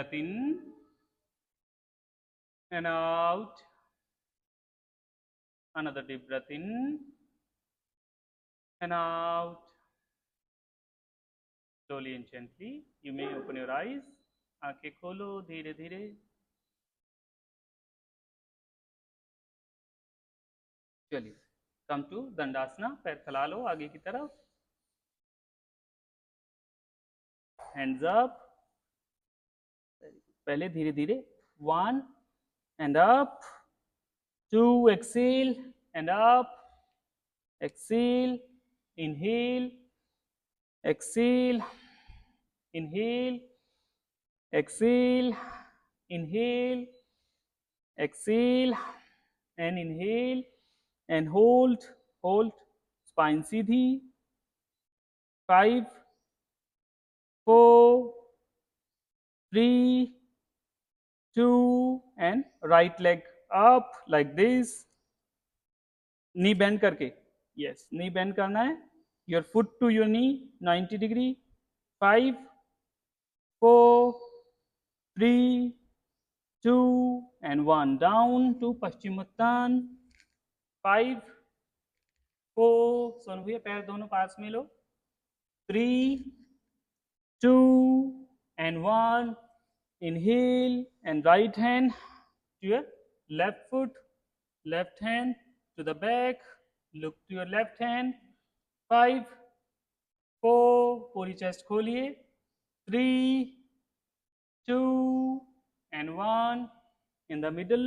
Breath in and out. Another deep breath in and out. Slowly and gently. You may open your eyes. आंखें खोलो धीरे धीरे. चलिए, come to दंडासना. पैर फैला लो आगे की तरफ. Hands up. पहले धीरे धीरे. 1 and up. 2, exhale and up. Exhale, inhale, exhale, inhale, exhale, inhale, exhale and inhale and hold. Spine Sidhi. 5, 4, 3, 2 and right leg up like this. Knee bend करके. Yes, knee bend करना है. Your foot to your knee 90 degree. 5, 4, 3, 2 and 1. Down to Paschimottan. 5, 4. Sonu भैया पैर दोनों पास में लो. 3, 2 and 1. Inhale and right hand to your left foot. Left hand to the back. Look to your left hand. 5, 4. पूरी chest खोलिए. 3, 2 and 1. In the middle.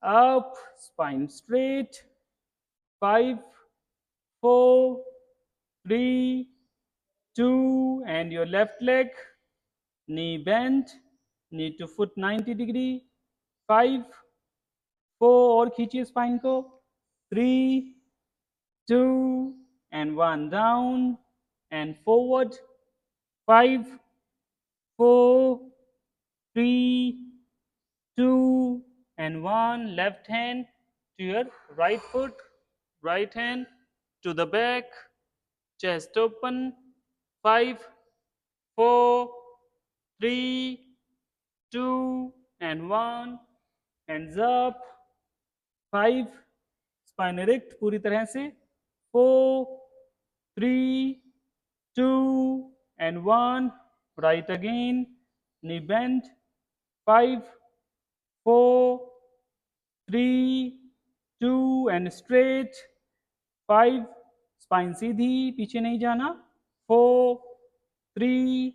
Up. Spine straight. 5, 4, 3, 2 and your left leg. Knee bent. Knee to foot 90 degree. 5, 4 और खींचिए spine को. 3, 2 and 1. Down and forward. 5, 4, 3, 2 and 1. Left hand to your right foot. Right hand to the back. Chest open. 5, 4, 3, 2 and 1. Hands up. 5. Spine erect पूरी तरह से. 4, 3, 2 and 1. Right again. Knee bend. 5, 4, 3, 2 and straight. 5. Spine सीधी, पीछे नहीं जाना. 4, 3,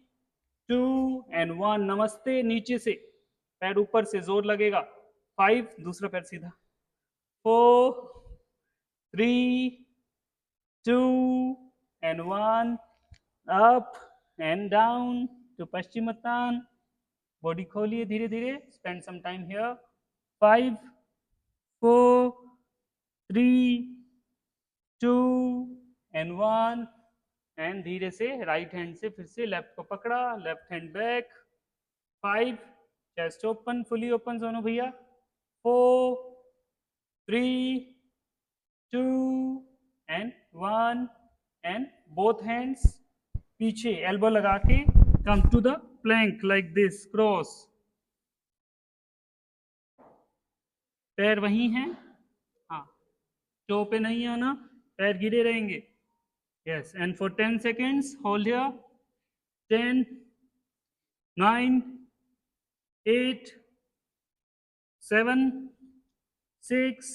2 and 1. नमस्ते. नीचे से पैर ऊपर से जोर लगेगा. 5. दूसरा पैर सीधा. 4, 3, 2 and 1. Up and down to Paschimottan. Body खोलिए धीरे धीरे. Spend some time here. 5, 4, 3, 2 and 1. And धीरे से राइट हैंड से फिर से लेफ्ट को पकड़ा. Left hand back. 5. Chest open, fully open Sonu भैया. 4, 3, 2 and 1 and both hands पीछे एल्बो लगा के come to the plank like this. Cross. पैर वहीं हैं. हाँ, टो पे नहीं आना. पैर गिरे रहेंगे. Yes, and for 10 seconds, hold here. 10, 9, 8, 7, 6,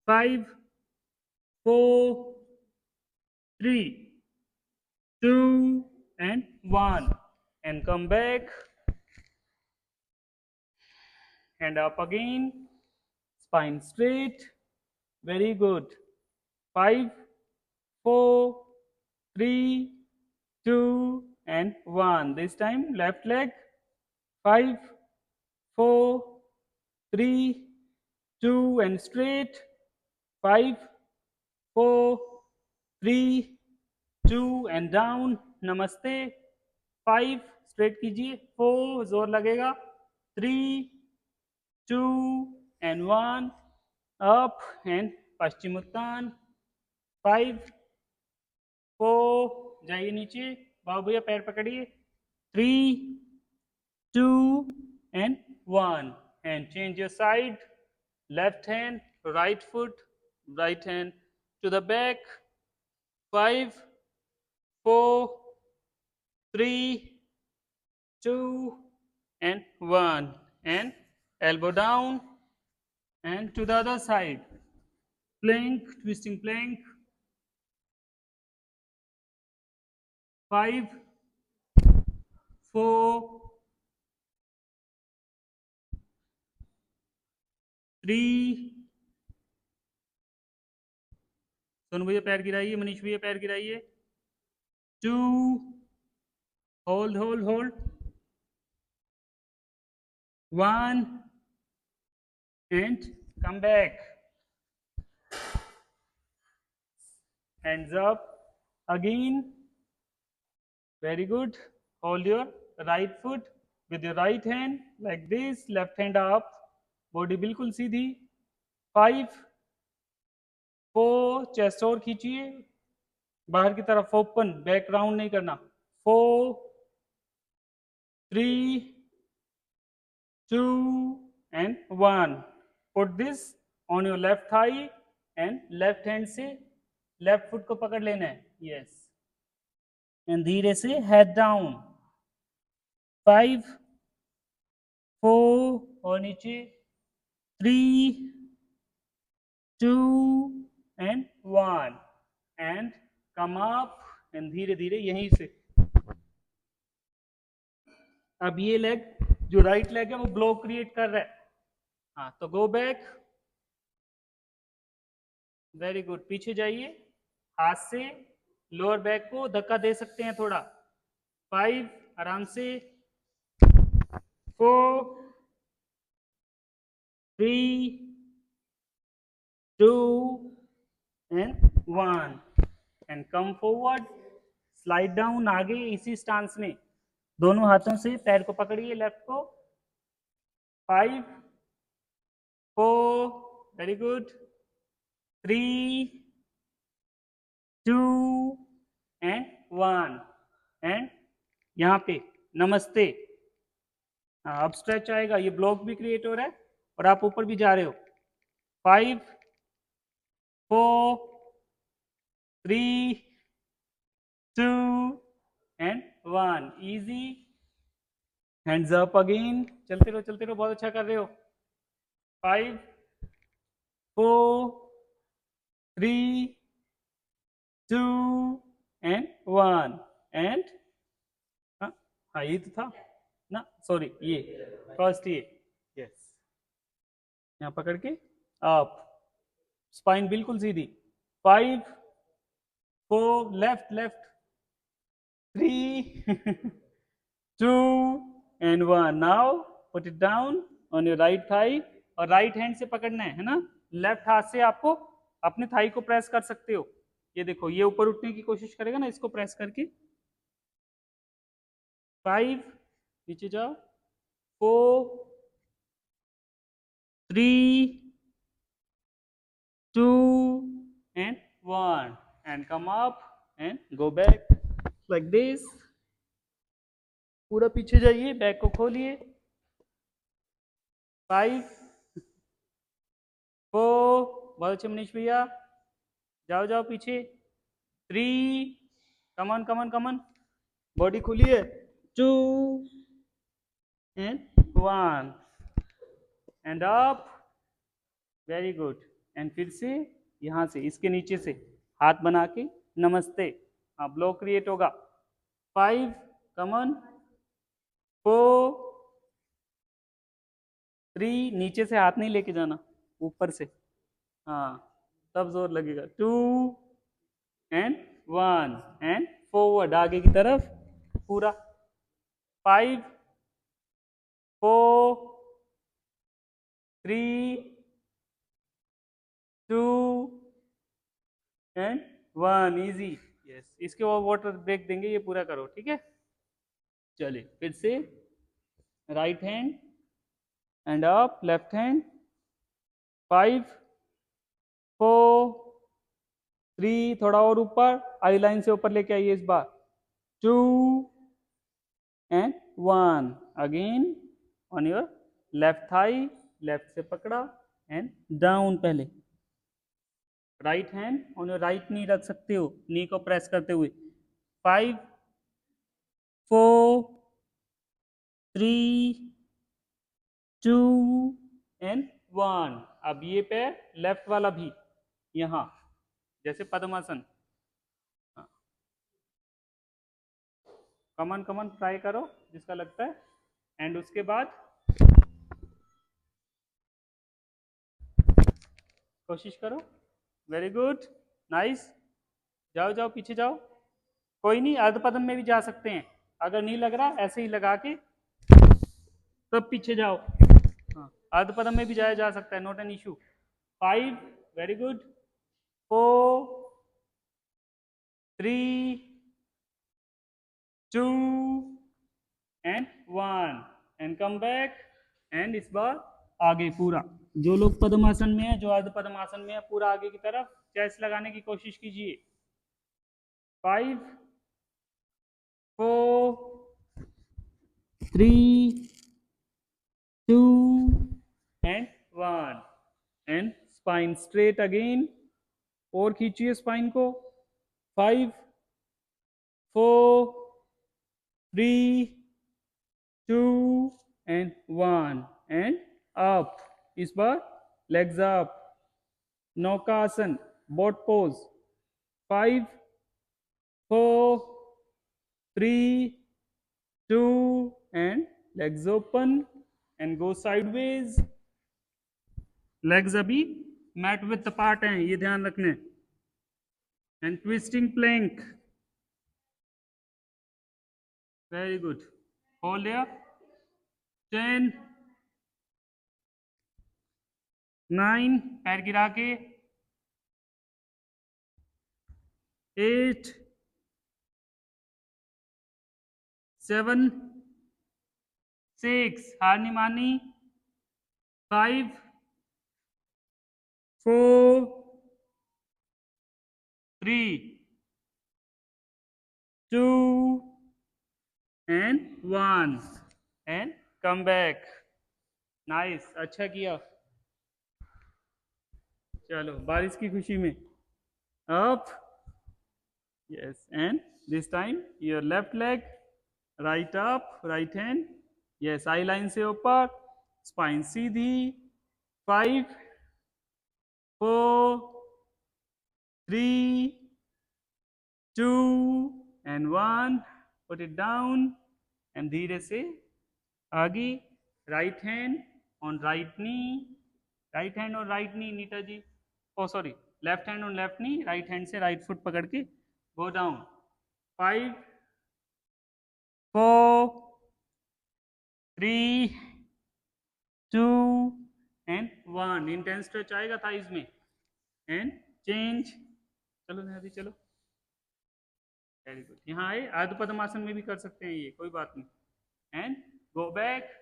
5, 4, 3, 2 and 1. And come back. And up again. Spine straight. Very good. 5, 4, 3, 2 and 1. This time left leg. 5, 4, 3, 2 and straight. 5, 4, 3, 2 and down. नमस्ते. 5 straight कीजिए. 4 जोर लगेगा. 3, 2 and 1. Up and Paschimottan. 5, 4 जाइए नीचे. बाबू भैया पैर पकड़िए. 3, 2 and 1, and change your side, left hand, right foot, right hand to the back, 5, 4, 3, 2 and 1, and elbow down and to the other side, plank, twisting plank, 5, 4, 3, Sonu भैया पैर गिराइए, मनीष भैया पैर गिराइए, 2, hold, 1 and come back, hands up again, very good, hold your right foot with your right hand like this, left hand up, body बिल्कुल सीधी, 5, 4, chest और खींचिए, बाहर की तरफ open, back round नहीं करना, 4, 3, 2 and 1, put this on your left thigh and left hand से left foot को पकड़ लेना है, यस, एंड धीरे से हेड डाउन, 5, 4 और नीचे, 3, 2 and 1 and come up, and धीरे धीरे यहीं से, अब ये लेग जो राइट लेग है वो ब्लॉक क्रिएट कर रहा है, हाँ तो गो बैक, वेरी गुड, पीछे जाइए, हाथ से लोअर बैक को धक्का दे सकते हैं थोड़ा, 5, आराम से, 4, 3, 2 and 1 and come forward, slide down, आगे इसी स्टांस में दोनों हाथों से पैर को पकड़िए, लेफ्ट को, 5, 4, वेरी गुड, 3, 2 and 1 and यहाँ पे नमस्ते, अब स्ट्रेच आएगा, ये ब्लॉक भी क्रिएट हो रहा है और आप ऊपर भी जा रहे हो, 5, 4, 3, 2 and 1, easy, hands up again, चलते रहो, बहुत अच्छा कर रहे हो, 5, 4, 3, 2 and 1 and हाँ ये तो था ना, सॉरी ये फर्स्ट, ये यस, यहाँ पकड़ के अप, स्पाइन बिल्कुल सीधी, 5, 4, left, 3, 2 and 1, now put it down on your right thigh, और राइट हैंड से पकड़ना है ना, लेफ्ट हाथ से आपको अपने थाई को प्रेस कर सकते हो, ये देखो ये ऊपर उठने की कोशिश करेगा ना, इसको प्रेस करके, 5, नीचे जाओ, 4, 3, 2 and 1 and come up and go back like this, पूरा पीछे जाइए, बैक को खोलिए, 5, 4, बहुत अच्छे मनीष भैया, जाओ पीछे, 3, कमन, बॉडी खुलिए, 2 and 1 and up, very good, and फिर से यहाँ से इसके नीचे से हाथ बना के नमस्ते, हाँ ब्लॉक क्रिएट होगा, 5, कमन, 4, 3, नीचे से हाथ नहीं लेके जाना, ऊपर से, हाँ तब जोर लगेगा, 2 and 1 and फॉरवर्ड, आगे की तरफ पूरा, 5, 4, 3, 2 and 1, इजी, यस, इसके बाद वाटर ब्रेक देंगे, ये पूरा करो, ठीक है, चलिए फिर से right hand and up, left hand, 5, 4, 3, थोड़ा और ऊपर, आई लाइन से ऊपर लेके आइए इस बार, 2 and 1 again on your left thigh, left से पकड़ा एंड डाउन पहले, right hand on your right knee रख सकते हो, नी को प्रेस करते हुए। 5 4 3 2 एंड 1। अब ये पैर लेफ्ट वाला भी यहां, जैसे पद्मासन। कमन कमन ट्राई करो जिसका लगता है, एंड उसके बाद कोशिश करो। Very good, nice. जाओ जाओ पीछे जाओ, कोई नहीं अर्ध पद्म में भी जा सकते हैं, अगर नहीं लग रहा ऐसे ही लगा के तब पीछे जाओ। हाँ, अर्ध पद्म में भी जाया जा सकता है, not an issue. 5, very good, 4 3 2 and 1 and come back. And इस बार आगे पूरा, जो लोग पद्मासन में है, जो अर्ध पद्मासन में है, पूरा आगे की तरफ चेस्ट लगाने की कोशिश कीजिए। 5 4 3 2 and 1 and spine straight again, और खींचिए स्पाइन को। 5 4 3 2 एंड 1 एंड अप। इस बार legs up, naukasana, boat pose. 5 4 3 2 and legs open and go sideways. Legs अभी मैट विथ अपार्ट हैं, ये ध्यान रखने। And twisting plank, very good, hold here. 10 9, पैर गिरा के, 8 7 6, हार नहीं मानी। 5 4 3 2 and 1 and come back. Nice, अच्छा किया। चलो बारिश की खुशी में up, yes, and this time your left leg, right up, right hand, yes, eye line से ऊपर, स्पाइन सीधी। 5 4 3 2 and 1, put it down and धीरे से आगे, right hand on right knee, right hand और right knee, Neeta ji, oh sorry, left hand on left knee, right hand से right foot पकड़ के go down. 5 4 3 2 and 1, intense stretch आएगा thighs में, and change. चलो नदी चलो, वेरी गुड। यहाँ आए, आधु पद्मासन में भी कर सकते हैं ये, कोई बात नहीं। एंड गो बैक,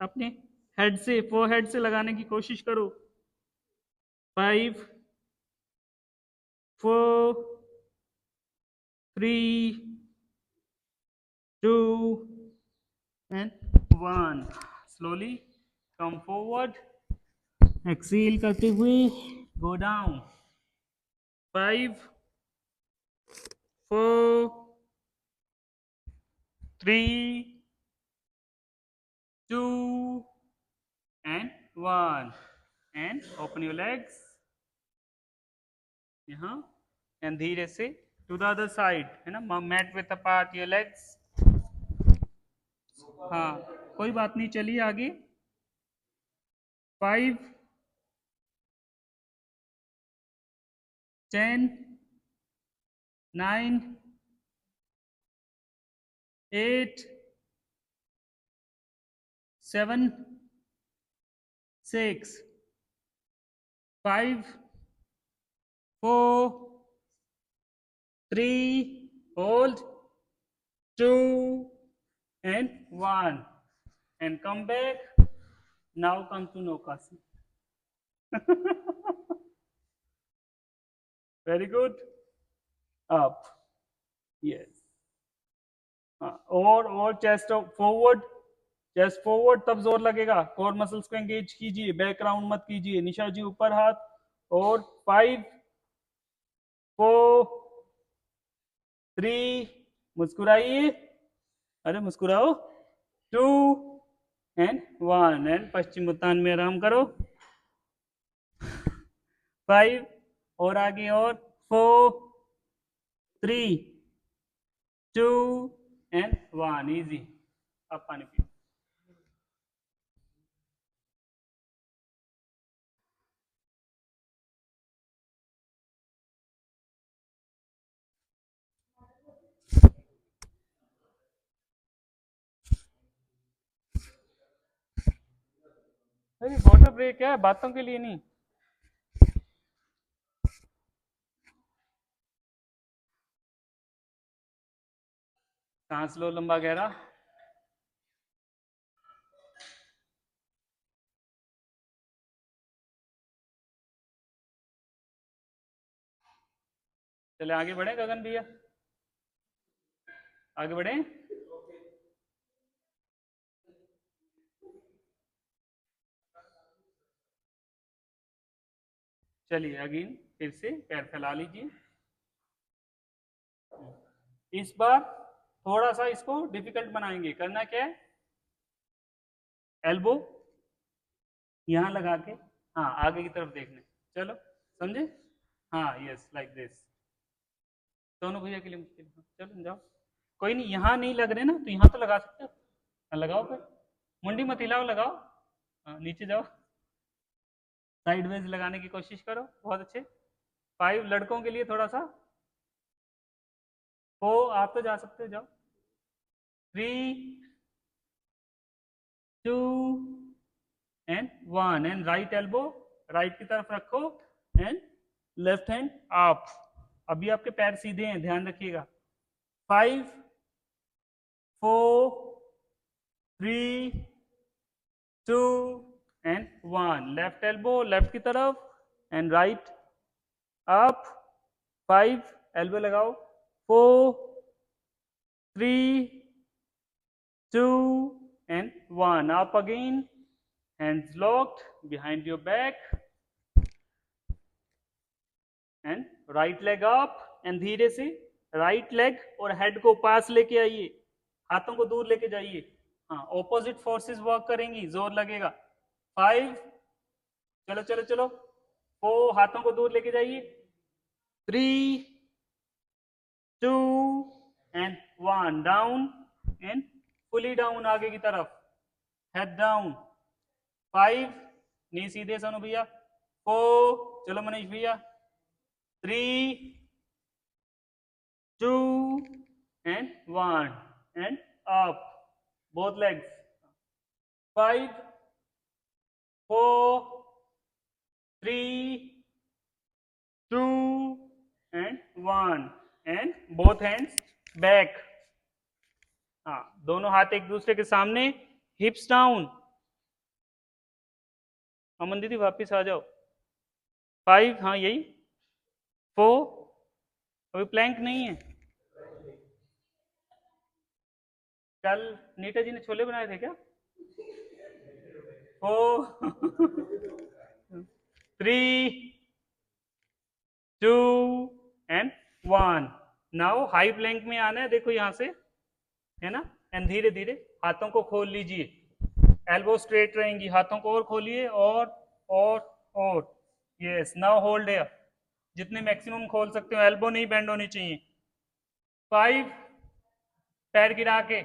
अपने हेड से, फोरहेड से लगाने की कोशिश करो। 5 4 3 2 and 1, slowly come forward, exhale करते हुए go down। 5 4 3 2 and 1 and open your legs यहाँ, and धीरे से to the other side, है ना, mat with apart your legs। हाँ, कोई बात नहीं, चलिए आगे। 5 10 9 8 7 6 5 4 3, hold, 2 and 1 and come back। Now come to Nokasi। Very good, up, yes, और चेस्ट फॉरवर्ड, चेस्ट फॉरवर्ड, तब जोर लगेगा। कोर मसल्स को एंगेज कीजिए, बैकग्राउंड मत कीजिए। निशा जी ऊपर हाथ। और 5 4 3, मुस्कुराइए, अरे मुस्कुराओ, 2 एंड 1 एंड पश्चिम उत्तान में आराम करो। 5 और आगे, और 4 3 2 एंड 1, इजी। अब पानी पियो। अरे वाटर ब्रेक है, बातों के लिए नहीं। सांस लो लंबा गहरा। चले आगे बढ़े गगन भैया, आगे बढ़े। चलिए अगेन फिर से पैर फैला लीजिए। इस बार थोड़ा सा इसको डिफिकल्ट बनाएंगे। करना क्या है, एल्बो यहां लगा के, हाँ आगे की तरफ देखने। चलो समझे, हाँ यस लाइक दिस। दोनों भैया के लिए मुश्किल, हाँ, चलो जाओ। कोई नहीं, यहाँ नहीं लग रहे ना तो यहाँ तो लगा सकते हो। हाँ, लगाओ फिर, मुंडी मत हिलाओ, लगाओ। हाँ, नीचे जाओ, साइड वेज लगाने की कोशिश करो, बहुत अच्छे। 5 लड़कों के लिए थोड़ा सा। 4 आप तो जा सकते हो, जाओ। 3 2 and 1 and right elbow right की तरफ रखो एंड लेफ्ट हैंड अप। अभी आपके पैर सीधे हैं, ध्यान रखिएगा। 5 4 3 2 एंड 1, लेफ्ट एल्बो लेफ्ट की तरफ एंड राइट अप। 5 एल्बो लगाओ, 4 3 2 and 1, up again, hands locked behind your back and right leg up and धीरे से राइट लेग और हेड को पास लेके आइए, हाथों को दूर लेके जाइए। हाँ, ऑपोजिट फोर्सेस वर्क करेंगी, जोर लगेगा। 5, चलो चलो चलो, 4, हाथों को दूर लेके जाइए। 3 2 and 1, down and fully down आगे की तरफ, हेड डाउन। 5, नी सीधे सोनू भैया। 4, चलो मनीष भैया। 3 2 and 1 and up, both legs। 5 4 3 2 and 1 and both hands back। हाँ, दोनों हाथ एक दूसरे के सामने, हिप्स डाउन। अमन दीदी वापिस आ जाओ। 5, हाँ यही। 4, अभी प्लैंक नहीं है। कल नीता जी ने छोले बनाए थे क्या? 4 3 2 एंड 1। नाउ हाई प्लैंक में आना है, देखो यहां से, है ना। एंड धीरे धीरे हाथों को खोल लीजिए, एल्बो स्ट्रेट रहेंगी, हाथों को और खोलिए, और यस, नाउ होल्ड है, जितने मैक्सिमम खोल सकते हो, एल्बो नहीं बेंड होनी चाहिए। 5, पैर गिरा के।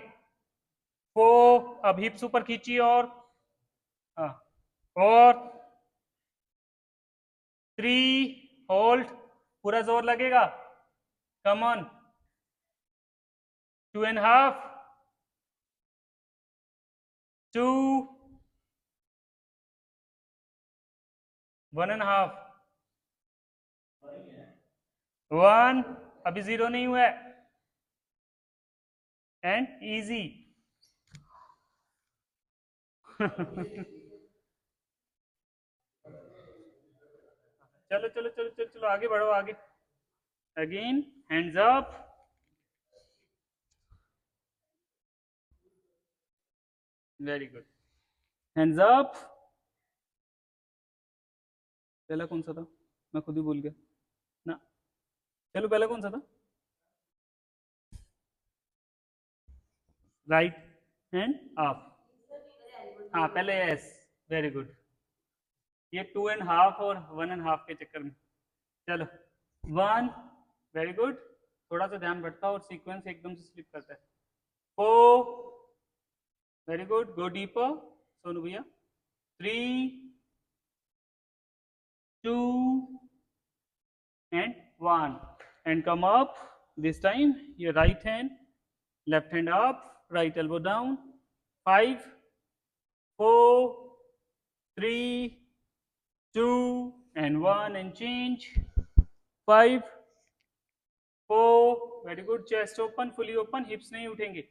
4, अब हिप्स ऊपर खींचिए, हाँ, और 3, होल्ड, पूरा जोर लगेगा, कम ऑन। 2.5 2 1.5 1, अभी 0 नहीं हुआ है, एंड इजी। चलो चलो चलो चलो चलो, आगे बढ़ो, आगे। Again hands up, very good. Hands up. पहला कौन सा था? मैं खुद ही भूल गया ना. चलो पहला कौन सा था? Right hand up. हाँ पहले यस. Very good. ये 2.5 और 1.5 के चक्कर में. चलो 1. Very good. थोड़ा सा ध्यान भटका और सीक्वेंस एकदम से स्लिप करता है. 4. Very good. Go deeper Sonu भैया. 3, 2 and 1 and come up. This time your right hand, left hand up, right elbow down. 5, 4, 3, 2 and 1 and change. 5, 4. Very good. Chest open, fully open. Hips नहीं उठेंगे.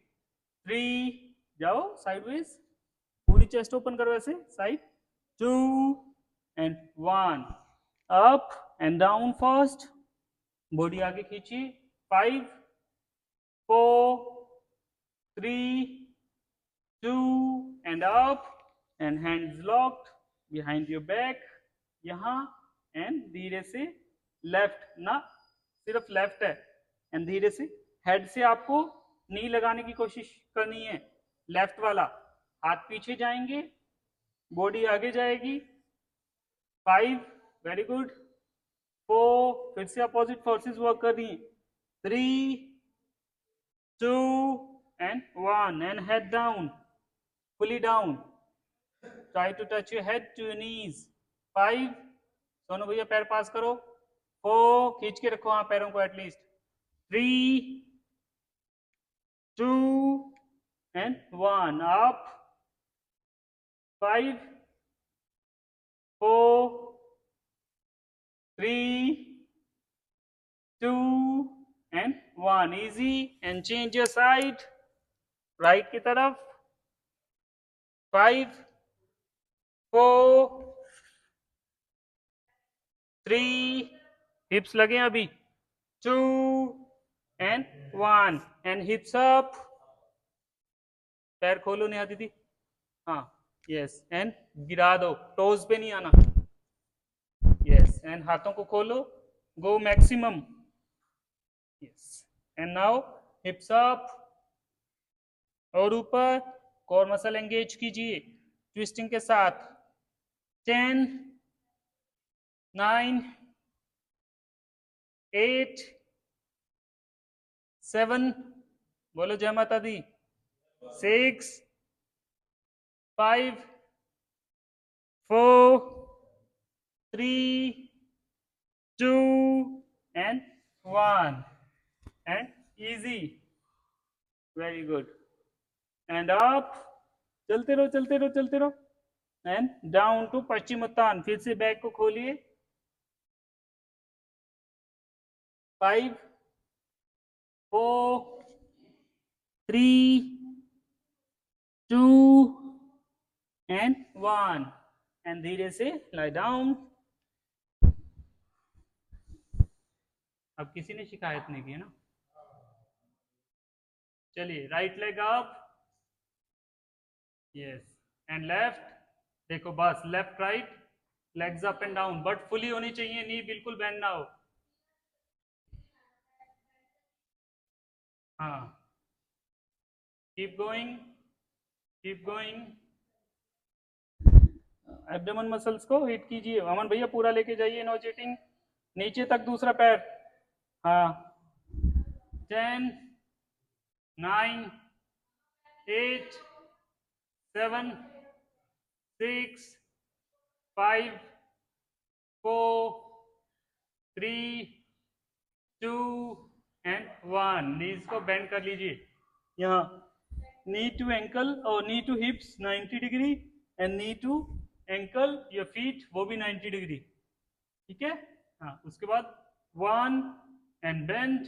3. जाओ sideways. पूरी chest open करो ऐसे. Side. 2 and 1. Up and down first. Body आगे खींचिए. 5, 4, 3, 2 and up and hands locked behind your back. यहाँ and धीरे से लेफ्ट ना, सिर्फ लेफ्ट है. एंड धीरे से हेड से आपको नी लगाने की कोशिश करनी है. लेफ्ट वाला हाथ पीछे जाएंगे, बॉडी आगे जाएगी. 5. Very good. 4. फिर से अपोजिट फोर्सेस वर्क कर रही हैं. 3, 2 and 1 and head down, fully down. Try to touch your head to your knees. 5. Sonu भैया पैर पास करो. 4. खींच के रखो हाँ पैरों को at least. 3, 2 and 1. up. 5, 4, 3, 2 and 1. Easy. And change your side. Right की तरफ. 5, 4, 3. हिप्स लगे अभी. 2 and 1 and hips up. पैर खोलो नेहा दीदी. हाँ यस. एंड गिरा दो. टोज पे नहीं आना. यस. एंड हाथों को खोलो. Go maximum. Yes. And now hips up और ऊपर. कोर मसल एंगेज कीजिए ट्विस्टिंग के साथ. 10, 9, 8, 7. बोलो जय माता दी. 6, 5, 4, 3, 2 and 1 and easy. Very good. And up. चलते रहो चलते रहो चलते रहो. And down to Paschimottan. फिर से बैक को खोलिए. 5, 4, 3, 2 and 1 and धीरे से lie down. अब किसी ने शिकायत नहीं की है ना. चलिए right leg up. Yes. And left. देखो बस left right legs up and down but fully होनी चाहिए. नी बिल्कुल बेंड ना हो. हाँ. Keep going. Keep going. Abdomen muscles को हिट कीजिए. अमन भैया पूरा लेके जाइए. No cheating. नीचे तक दूसरा पैर. हाँ. 10, 9, 8, 7, 6, 5, 4, 3, 2 and 1. नीज को बेंड कर लीजिए. यहाँ नी टू एंकल और knee to hips 90 degree and knee to ankle your feet वो भी 90 डिग्री. ठीक है. हाँ. उसके बाद 1 and bend,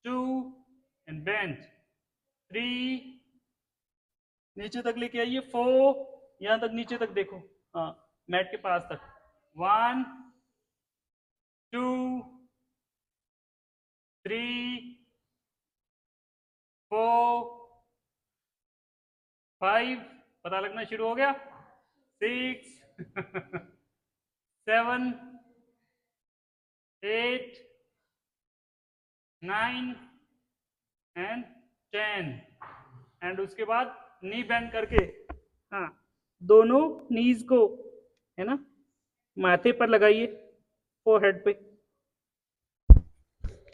2 and bend, 3. नीचे तक लेके आइए. 4. यहां तक नीचे तक देखो. हाँ मैट के पास तक. 1, 2, 3, 4, 5 पता लगना शुरू हो गया। 6 7 8 9 एंड 10 एंड उसके बाद नी बेंड करके, हाँ, दोनों नीज को, है ना, माथे पर लगाइए, फोरहेड पे।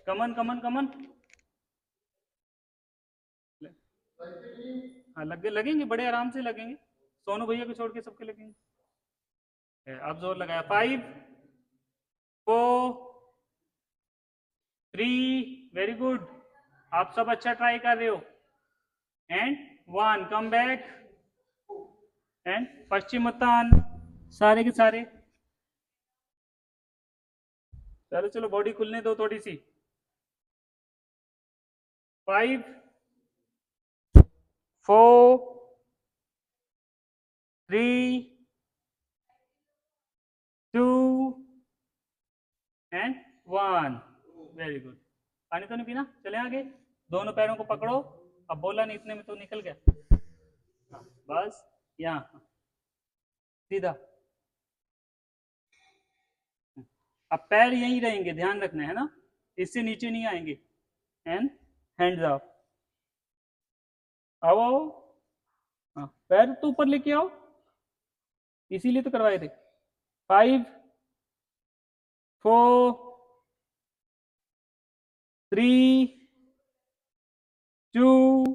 कमन कमन कमन, हाँ लगेंगे, बड़े आराम से लगेंगे, सोनू भैया को छोड़ के सबके लगेंगे। अब जोर लगाया। 5 4 3, वेरी गुड, आप सब अच्छा ट्राई कर रहे हो। And 1, come back and Paschimottan, सारे के सारे। चलो चलो बॉडी खुलने दो थोड़ी सी। 5 4 3 2 एंड 1, वेरी गुड। पानी तो नहीं पीना, चले आगे। दोनों पैरों को पकड़ो, अब बोला नहीं, इतने में तो निकल गया। हाँ, बस यहाँ सीधा। अब पैर यहीं रहेंगे, ध्यान रखना है ना, इससे नीचे नहीं आएंगे। एंड हैंड्स अप, आओ आओ, हाँ पैर तो ऊपर लेके आओ, इसीलिए तो करवाए थे। 5 4 3 2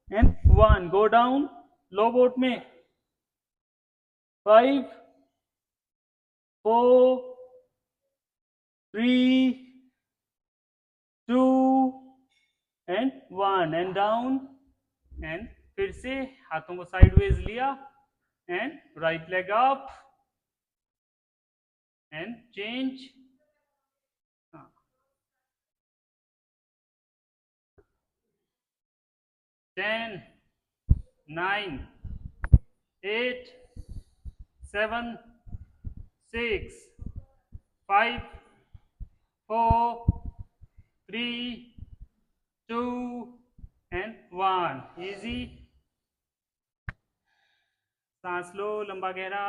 and 1, go down, low boat में। 5 4 3 2 एंड 1 एंड डाउन। एंड फिर से हाथों को साइडवेज लिया and right leg up and change. 10 9 8 7 6 5 4 3 2 and 1, easy. सांस लो लंबा गहरा,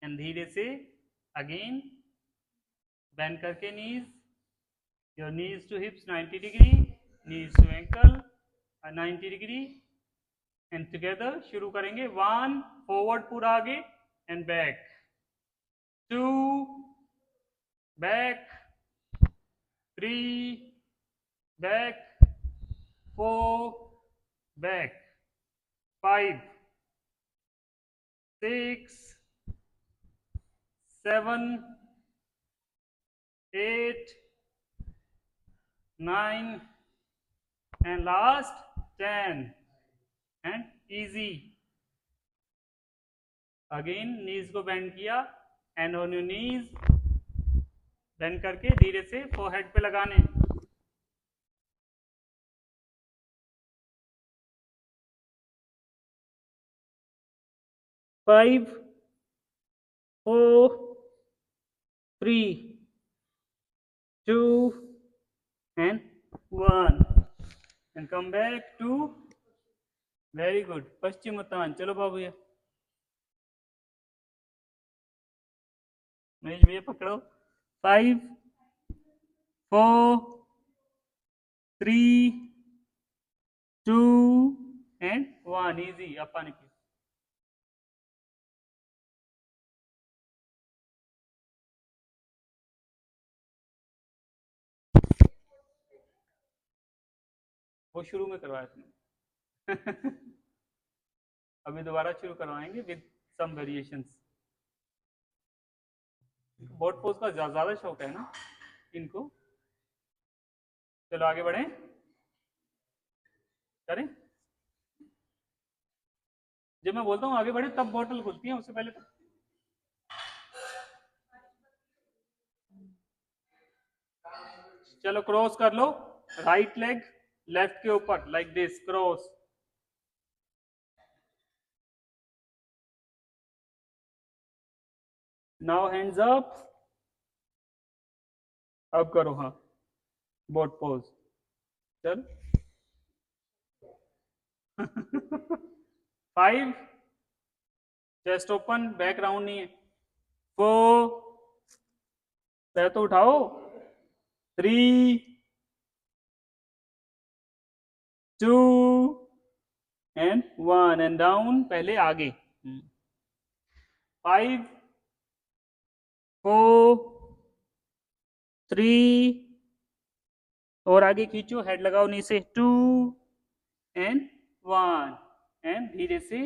एंड धीरे से अगेन बेंड करके knees, your knees to hips 90 degree, knees to ankle 90 degree and together शुरू करेंगे। 1, फॉरवर्ड पूरा आगे and back, 2 back, 3 back, 4 back, 5 6 7 8 9 and last 10 and easy। Again नीज को बेंड किया and on your knees bend करके धीरे से फोरहेड पे लगाने। 5 4 3 2 and 1 and come back to, very good, Paschimottan. चलो बाबू भैया, महेश भैया पकड़ो। 5 4 3 2 एंड 1, इजी। अब पानी पियो। वो शुरू में करवाया तुमने अभी दोबारा शुरू करवाएंगे with some variations. Boat pose का ज्यादा शौक है ना इनको। चलो आगे बढ़े, करें। जब मैं बोलता हूँ आगे बढ़े तब बोतल खुलती है, उससे पहले तो चलो क्रॉस कर लो, राइट लेग लेफ्ट के ऊपर like this, cross. Now hands up, अब करो, हाँ, बोट पोज। चल 5, चेस्ट ओपन, बैक राउंड नहीं है। 4, पैर तो उठाओ। 3, 2 एंड 1 एंड डाउन, पहले आगे। 5, 4, 3 और आगे खींचो, हेड लगाओ नीचे। 2 एंड 1 एंड धीरे से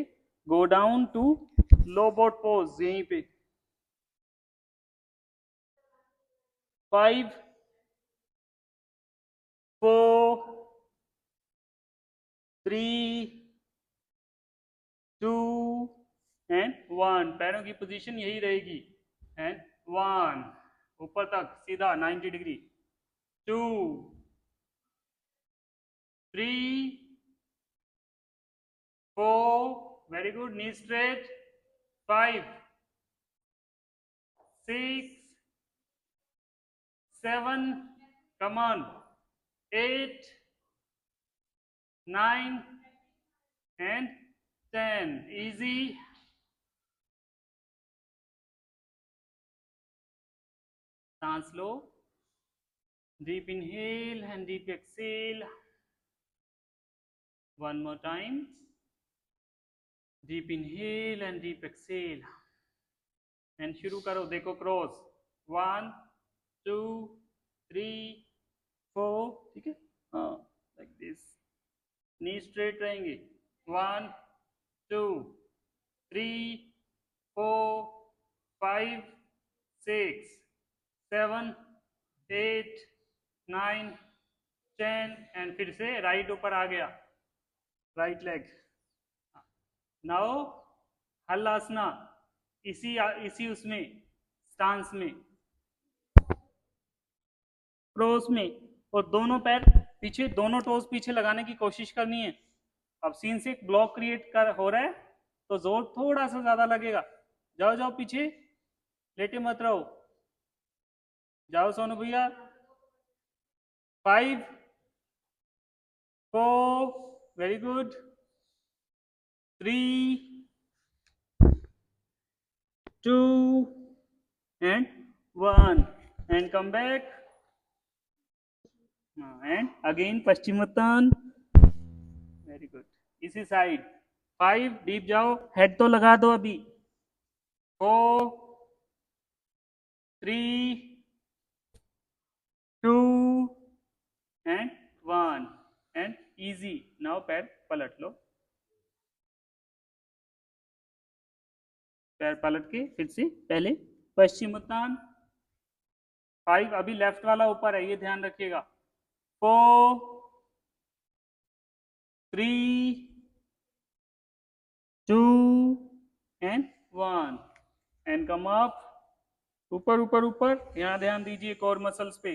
go down to low boat pose, यहीं पे। 5, 4, 3, 2 एंड 1, पैरों की पोजीशन यही रहेगी। एंड 1, ऊपर तक सीधा 90 degree. 2, 3, 4, very good, knee straight. 5, 6, 7, come on, 8, 9 and 10, easy। सांस लो, deep inhale and deep exhale, one more time, deep inhale and deep exhale, and शुरू करो, देखो क्रॉस। 1, 2, 3, 4, ठीक है, हाँ, लाइक दिस, नी स्ट्रेट रहेंगे। 1, 2, 3, 4, 5, 6, 7, 8, 9, 10 एंड फिर से राइट ऊपर आ गया, राइट लेग। नाउ हलासना, इसी उसमें स्टांस में, क्रॉस में, और दोनों पैर पीछे, दोनों टोज पीछे लगाने की कोशिश करनी है। अब सीन से एक ब्लॉक क्रिएट कर हो रहा है तो जोर थोड़ा सा ज्यादा लगेगा। जाओ जाओ पीछे, लेटे मत रहो, जाओ सोनू भैया। 5, 4, very good. 3, 2 and 1 and come back and again Paschimottan, very good, इसी साइड। 5, डीप जाओ, हेड तो लगा दो अभी। 4, 3, 2 and 1 and easy। नाउ पैर पलट लो, पैर पलट के फिर से पहले पश्चिमोत्तान। 5, अभी लेफ्ट वाला ऊपर है, ये ध्यान रखिएगा। 4, 3, 2 एंड 1 एंड कम अप, ऊपर ऊपर ऊपर, यहाँ ध्यान दीजिए कोर मसल्स पे।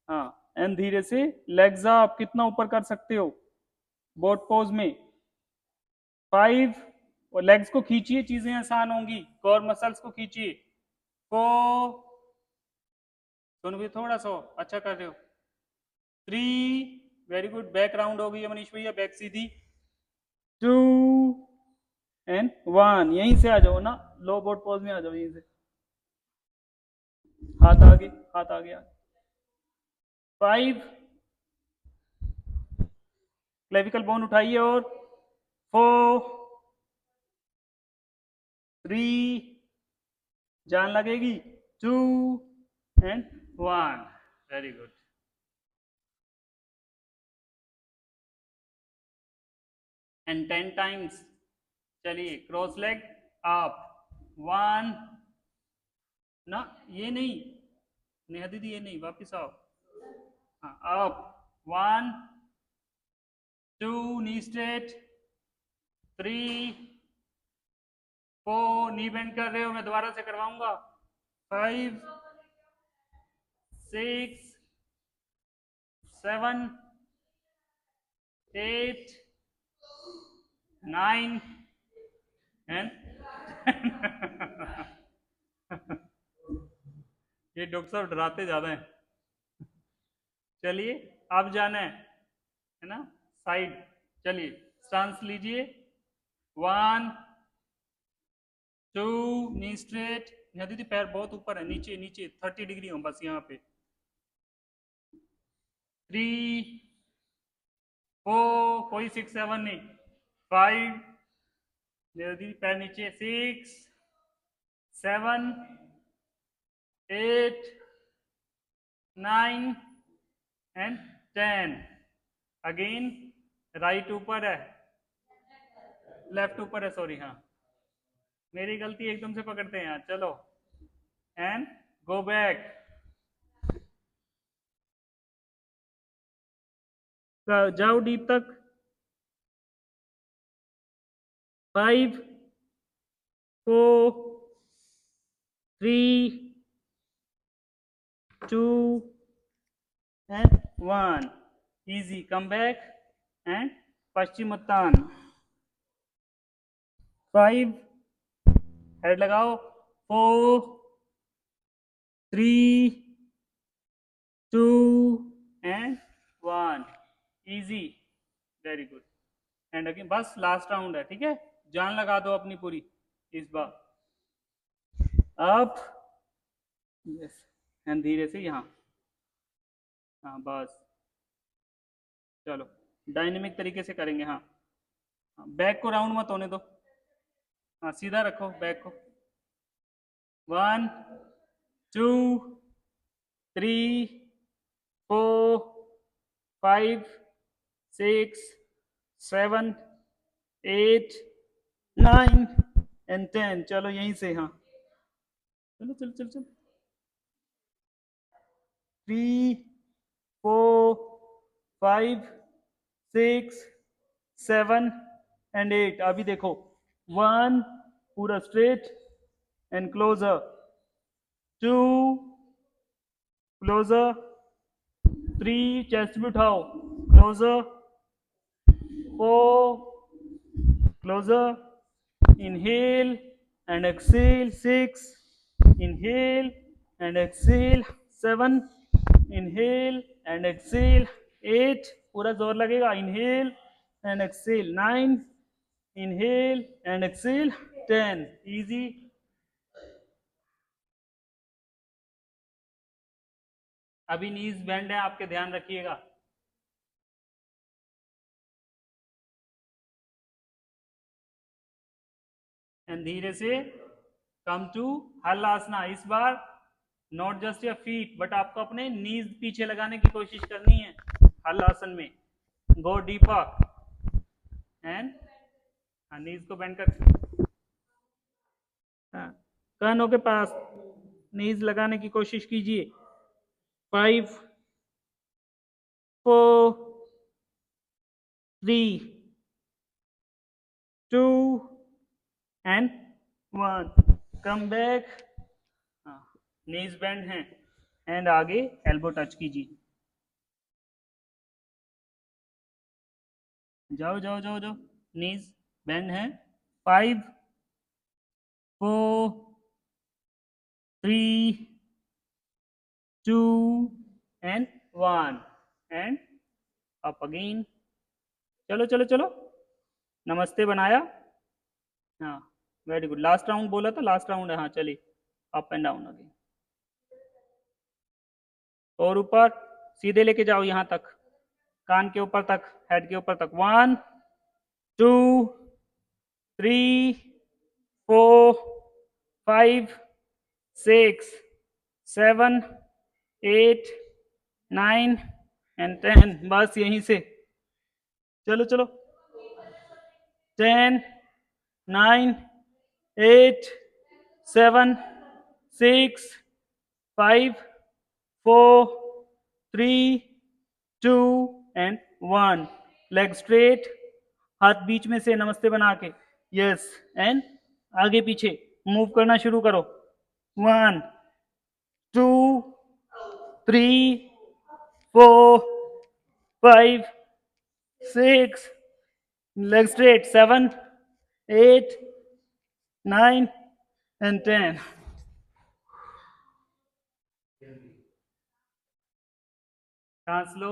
हाँ, एंड धीरे से लेग्स अप, कितना ऊपर कर सकते हो बोट पोज में। 5, और लेग्स को खींचिए, चीजें आसान होंगी, कोर मसल्स को खींचिए। 4, दोनों भी थोड़ा सा अच्छा कर रहे हो। 3, वेरी गुड, बैक राउंड हो गई है मनीष भैया, बैक सीधी। 2 एंड 1, यहीं से आ जाओ ना, लो बोट पोज में आ जाओ, यहीं से हाथ आगे, हाथ आगे। 5, क्लेविकल बोन उठाइए, और 4, 3, जान लगेगी, 2 and 1, very good. And 10 times. चलिए क्रॉस लेग अप, 1, ना ये नहीं, नेहा दीदी ये नहीं, वापिस आओ। हाँ, अप, 1, 2, नी स्ट्रेट। 3, 4, नी बेंड कर रहे हो, मैं दोबारा से करवाऊंगा। 5, 6, 7, 8, 9 एंड ये डॉक्टर साहब डराते ज्यादा हैं। चलिए अब जाना है है ना, साइड। चलिए स्टांस लीजिए, 1 2, नी स्ट्रेट। यहाँ दीदी पैर बहुत ऊपर है, नीचे नीचे 30 डिग्री हो बस यहाँ पे। 3 4, कोई 6 7 नहीं, 5, दीदी पैर नीचे, 6 7 8 9 एंड 10। अगेन राइट ऊपर है, लेफ्ट ऊपर है, सॉरी, हाँ मेरी गलती, एकदम से पकड़ते हैं यार। चलो एंड गो बैक, जाओ डीप तक। 5 4 3 2 and 1, easy, come back and Paschimottan। 5, head लगाओ, 4 3 2 and 1, easy, very good. And again बस लास्ट राउंड है, ठीक है, जान लगा दो अपनी पूरी इस बार। अप, यस, एंड धीरे से यहाँ, हाँ बस। चलो डायनेमिक तरीके से करेंगे, हाँ बैक को राउंड मत होने दो, हाँ सीधा रखो बैक को। 1 2 3 4 5 6 7 8 9 एंड 10। चलो यहीं से, हाँ चलो चलो चलो चलो। 3 4 5 6 7 एंड 8। अभी देखो, 1 पूरा straight and closer, 2 closer, 3 chest भी उठाओ, closer, 4 closer, inhale and exhale, 6 inhale and exhale, 7 inhale and exhale, 8 पूरा जोर लगेगा, inhale and exhale, 9 inhale and exhale, 10, easy। अभी नीज बेंड है आपके, ध्यान रखिएगा। एंड धीरे से कम टू हलासना। इस बार not just your feet but आपको अपने नीज पीछे लगाने की कोशिश करनी है हल आसन में। गो डीपर एंड नीज को बेंड कर, कानों के पास नीज लगाने की कोशिश कीजिए। 5 4 3 2 and 1, come back, knees bend है एंड आगे एल्बो टच कीजिए। जाओ जाओ जाओ जाओ, नीज बेंड है। 5 4 3 2 and 1 and up again। चलो चलो चलो, नमस्ते बनाया, हाँ वेरी गुड। लास्ट राउंड बोला था, लास्ट राउंड है, हाँ चलिए अप एंड डाउन अगेन। और ऊपर सीधे लेके जाओ यहाँ तक, कान के ऊपर तक, हेड के ऊपर तक। 1 2 3 4 5 6 7 8 9 एंड 10, बस यहीं से। चलो चलो, 10 9 8 7 6 5 4 3 2 एंड 1, लेग स्ट्रेट, हाथ बीच में से नमस्ते बना के, यस, एंड आगे पीछे मूव करना शुरू करो। 1 2 3 4 5 6, leg straight, 7 8 9 and 10। सांस लो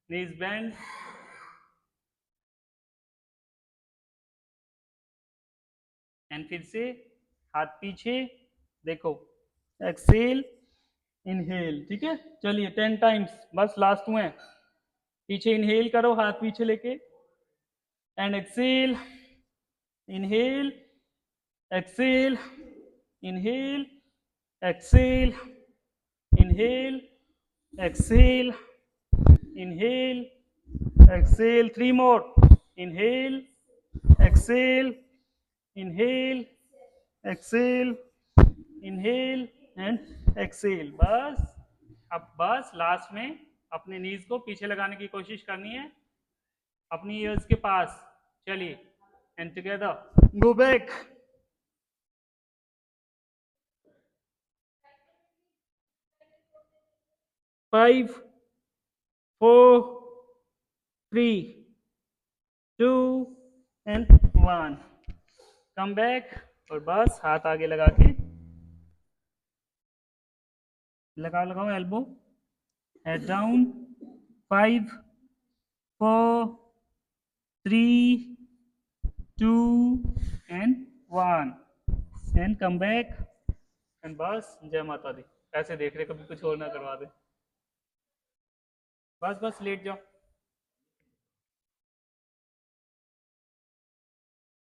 knees bend, एंड फिर से हाथ पीछे, देखो, एक्सेल, इनहेल, ठीक है। चलिए 10 टाइम्स, बस लास्ट में पीछे इनहेल करो हाथ पीछे लेके, and exhale, inhale, exhale, inhale, exhale, inhale, exhale, inhale, exhale, 3 more, inhale, exhale, inhale, exhale, inhale and exhale। बस अब बस लास्ट में अपने नीज को पीछे लगाने की कोशिश करनी है अपनी ईयर्स के पास। चलिए, and together go back, 5 4 3 2 and 1, come back, और बस हाथ आगे लगा के लगाओ elbow, head down, 5 4 3 2 and 1, and come back, and बस जय माता दी। ऐसे देख रहे कभी कुछ और ना करवा दे, बस लेट जाओ।